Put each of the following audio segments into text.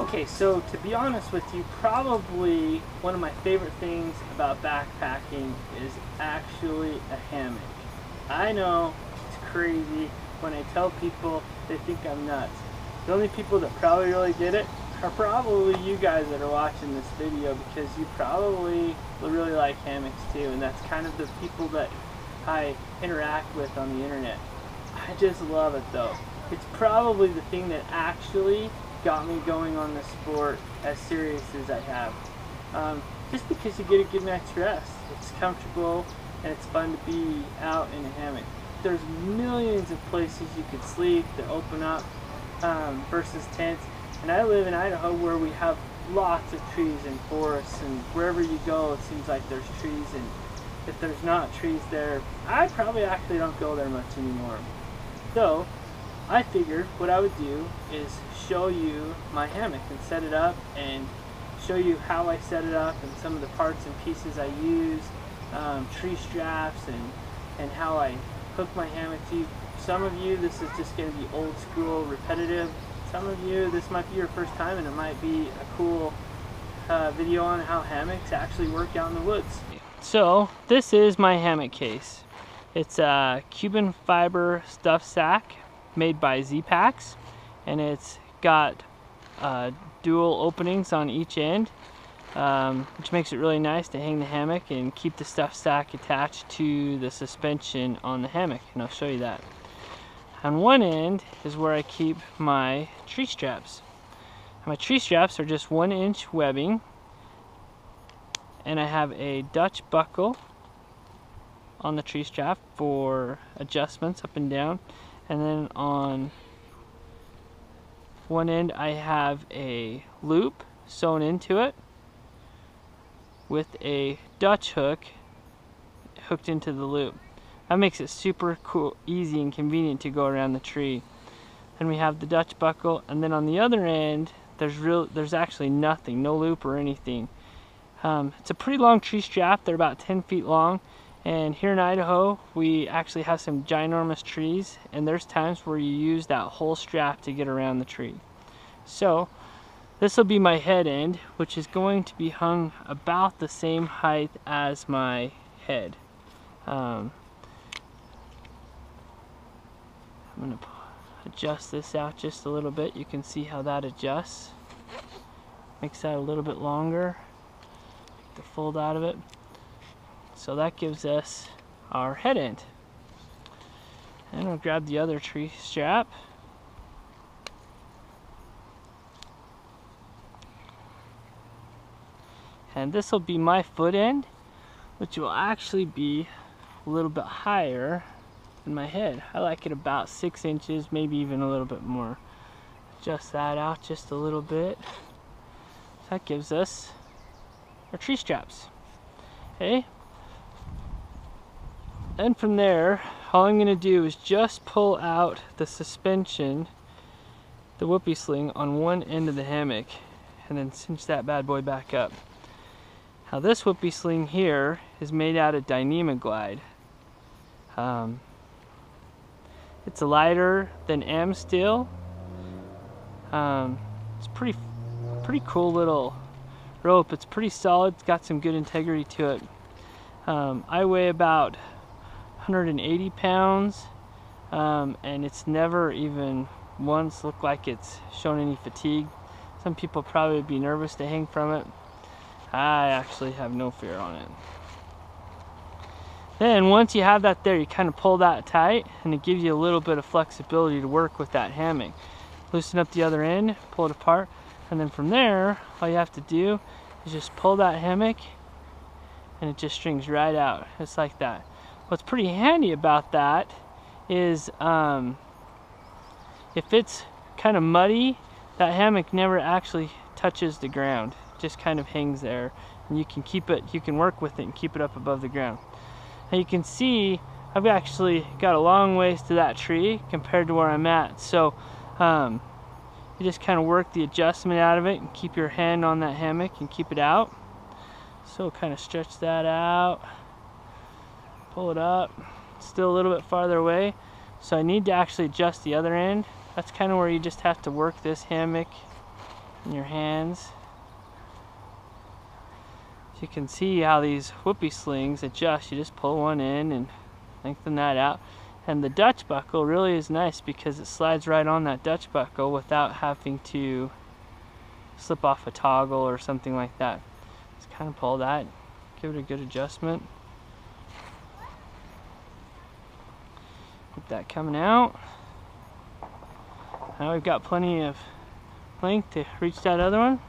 Okay, so to be honest with you, probably one of my favorite things about backpacking is actually a hammock. I know it's crazy when I tell people, they think I'm nuts. The only people that probably really get it are probably you guys that are watching this video, because you probably really like hammocks too, and that's kind of the people that I interact with on the internet. I just love it though. It's probably the thing that actually got me going on the sport as serious as I have. Just because you get a good night's rest. It's comfortable and it's fun to be out in a hammock. There's millions of places you could sleep that open up versus tents. And I live in Idaho, where we have lots of trees and forests, and wherever you go it seems like there's trees, and if there's not trees there, I probably actually don't go there much anymore. So I figured what I would do is show you my hammock and set it up, and show you how I set it up and some of the parts and pieces I use, tree straps, and how I hook my hammock to you. Some of you, this is just going to be old school, repetitive. Some of you, this might be your first time, and it might be a cool video on how hammocks actually work out in the woods. So this is my hammock case. It's a Cuban fiber stuff sack made by Z-Packs, and it's got dual openings on each end, which makes it really nice to hang the hammock and keep the stuff sack attached to the suspension on the hammock, and I'll show you that. On one end is where I keep my tree straps. My tree straps are just 1-inch webbing, and I have a Dutch buckle on the tree strap for adjustments up and down. And then on one end I have a loop sewn into it with a Dutch hook hooked into the loop. That makes it super cool, easy and convenient to go around the tree. Then we have the Dutch buckle, and then on the other end there's actually nothing, no loop or anything. It's a pretty long tree strap. They're about 10 feet long, and here in Idaho we actually have some ginormous trees, and there's times where you use that whole strap to get around the tree. So this will be my head end, which is going to be hung about the same height as my head. I'm going to adjust this out just a little bit. You can see how that adjusts. Makes that a little bit longer. Take the fold out of it. So that gives us our head end. And I'll grab the other tree strap. And this will be my foot end, which will actually be a little bit higher than my head. I like it about 6 inches, maybe even a little bit more. Adjust that out just a little bit. That gives us our tree straps. Okay. And from there, all I'm going to do is just pull out the suspension, the whoopee sling, on one end of the hammock, and then cinch that bad boy back up. Now this whoopee sling here is made out of Dyneema-Glide. It's lighter than Amsteel. It's pretty cool little rope. It's pretty solid. It's got some good integrity to it. I weigh about 180 pounds, and it's never even once looked like it's shown any fatigue. Some people probably would be nervous to hang from it. I actually have no fear on it. Then once you have that there, you kind of pull that tight, and it gives you a little bit of flexibility to work with that hammock. Loosen up the other end, pull it apart, and then from there, all you have to do is just pull that hammock, and it just strings right out, just like that. What's pretty handy about that is if it's kind of muddy, that hammock never actually touches the ground. It just kind of hangs there, and you can keep it, you can work with it and keep it up above the ground. Now you can see I've actually got a long ways to that tree compared to where I'm at, so you just kind of work the adjustment out of it and keep your hand on that hammock and keep it out. So kind of stretch that out, pull it up, still a little bit farther away, so I need to actually adjust the other end. That's kind of where you just have to work this hammock in your hands. You can see how these whoopee slings adjust. You just pull one in and lengthen that out. And the Dutch buckle really is nice because it slides right on that Dutch buckle without having to slip off a toggle or something like that. Just kind of pull that, give it a good adjustment. Get that coming out. Now we've got plenty of length to reach that other one.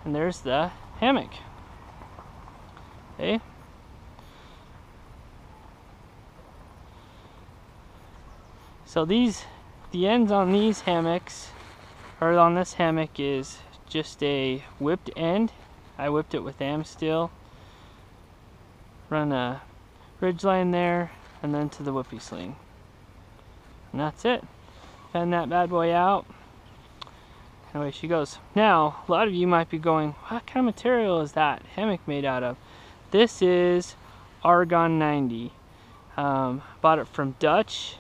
And there's the hammock. Okay. So the ends on these hammocks, or on this hammock, is just a whipped end. I whipped it with Amsteel. Run a ridge line there, and then to the whoopee sling. And that's it. Fan that bad boy out. And away she goes. Now, a lot of you might be going, what kind of material is that hammock made out of? This is Argon 90. Bought it from Dutch,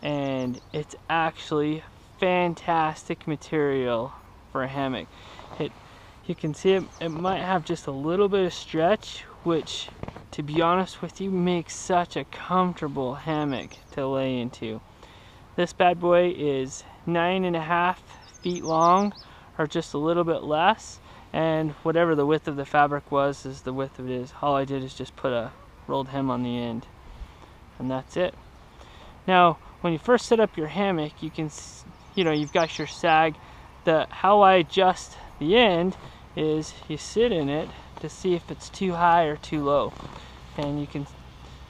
and it's actually fantastic material for a hammock. You can see it might have just a little bit of stretch, which, to be honest with you, makes such a comfortable hammock to lay into. This bad boy is 9.5 feet long, or just a little bit less. And whatever the width of the fabric was is the width of it is. All I did is just put a rolled hem on the end, and that's it. Now, when you first set up your hammock, you can, you've got your sag. How I adjust the end is you sit in it to see if it's too high or too low, and you can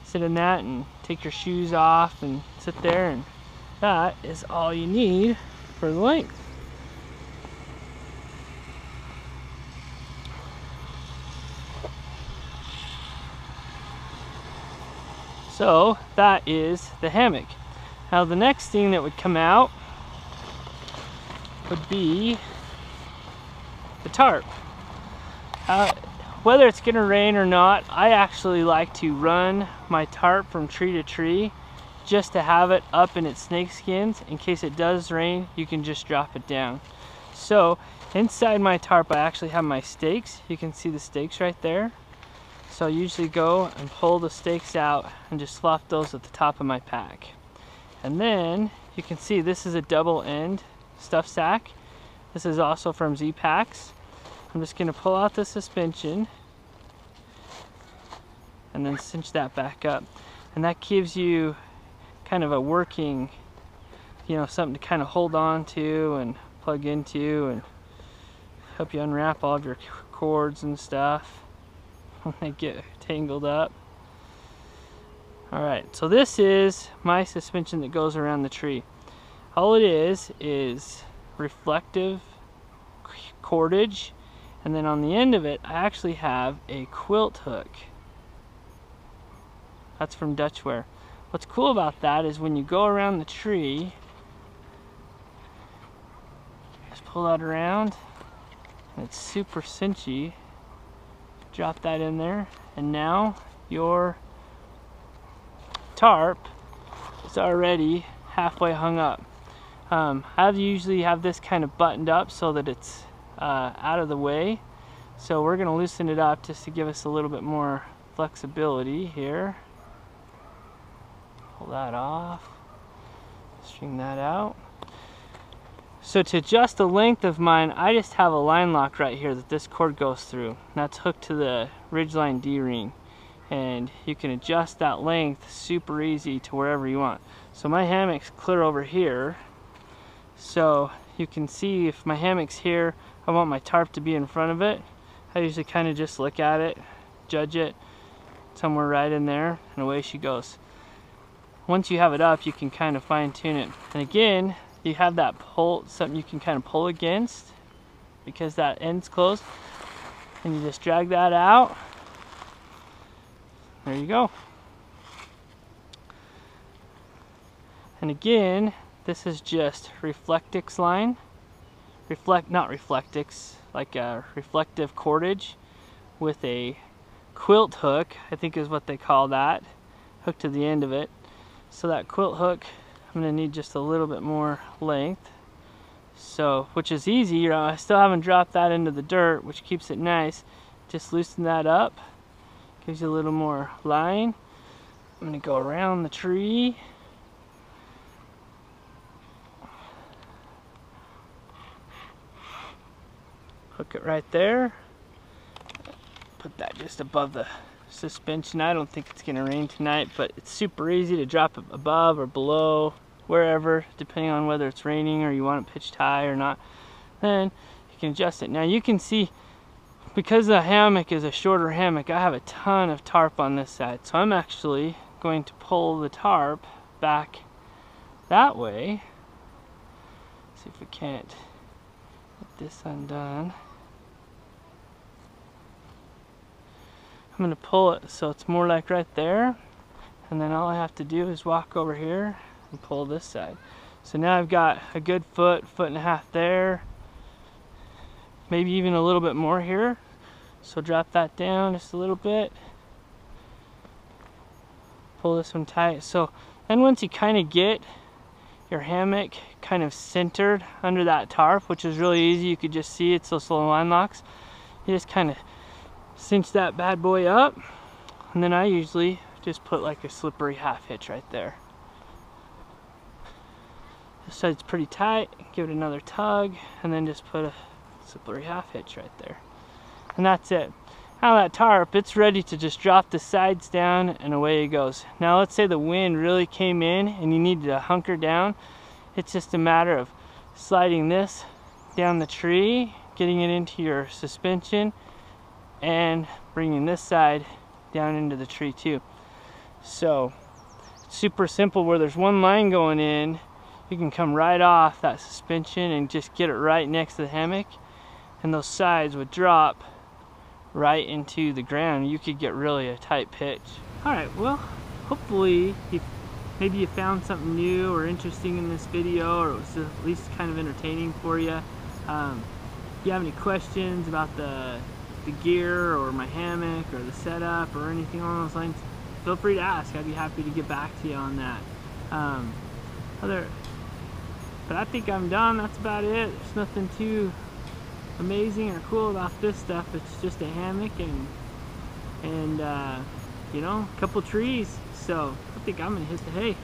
sit in that and take your shoes off and sit there, and that is all you need for the length. So that is the hammock. Now the next thing that would come out would be the tarp. Whether it's gonna rain or not, I actually like to run my tarp from tree to tree just to have it up in its snake skins. In case it does rain, you can just drop it down. So inside my tarp, I actually have my stakes. You can see the stakes right there. So I usually go and pull the stakes out and just slot those at the top of my pack. And then you can see this is a double end stuff sack. This is also from Z-Packs. I'm just going to pull out the suspension and then cinch that back up. And that gives you kind of a working, something to kind of hold on to and plug into and help you unwrap all of your cords and stuff when they get tangled up. Alright, so this is my suspension that goes around the tree. All it is reflective cordage, and then on the end of it I actually have a quilt hook. That's from Dutchware. What's cool about that is when you go around the tree, just pull that around, and it's super cinchy. Drop that in there, and now your tarp is already halfway hung up. I usually have this kind of buttoned up so that it's out of the way. So we're going to loosen it up just to give us a little bit more flexibility here. Pull that off, string that out. So to adjust the length of mine, I just have a line lock right here that this cord goes through. That's hooked to the Ridgeline D-ring. And you can adjust that length super easy to wherever you want. So my hammock's clear over here. So you can see if my hammock's here, I want my tarp to be in front of it. I usually kind of just look at it, judge it, somewhere right in there, and away she goes. Once you have it up, you can kind of fine tune it. And again, you have that pull, something you can kind of pull against because that end's closed, and you just drag that out. There you go. And again, this is just Reflectix line. Not Reflectix, like a reflective cordage with a quilt hook, I think is what they call that, hooked to the end of it. So that quilt hook, I'm going to need just a little bit more length. So, which is easy, you know, I still haven't dropped that into the dirt, which keeps it nice. Just loosen that up, gives you a little more line. I'm gonna go around the tree. Hook it right there. Put that just above the suspension. I don't think it's gonna rain tonight, but it's super easy to drop it above or below, wherever, depending on whether it's raining or you want it pitched high or not. Then you can adjust it. Now you can see, because the hammock is a shorter hammock, I have a ton of tarp on this side. So I'm actually going to pull the tarp back that way. See if we can't get this undone. I'm going to pull it so it's more like right there, and then all I have to do is walk over here and pull this side. So now I've got a good foot and a half there, maybe even a little bit more here. So drop that down just a little bit, pull this one tight. So then once you kind of get your hammock kind of centered under that tarp, which is really easy, you could just see it's those little line locks, you just kind of cinch that bad boy up, and then I usually just put like a slippery half hitch right there. This side's pretty tight, give it another tug, and then just put a slippery half hitch right there. And that's it. Now that tarp, it's ready to just drop the sides down and away it goes. Now let's say the wind really came in and you needed to hunker down. It's just a matter of sliding this down the tree, getting it into your suspension, and bringing this side down into the tree too. So it's super simple. Where there's one line going in, you can come right off that suspension and just get it right next to the hammock, and those sides would drop right into the ground. You could get really a tight pitch. Alright, well, hopefully maybe you found something new or interesting in this video, or it was at least kind of entertaining for you. If you have any questions about the gear or my hammock or the setup or anything along those lines, feel free to ask. I'd be happy to get back to you on that. But I think I'm done. That's about it. There's nothing too amazing or cool about this stuff. It's just a hammock and you know, a couple trees. So I think I'm gonna hit the hay.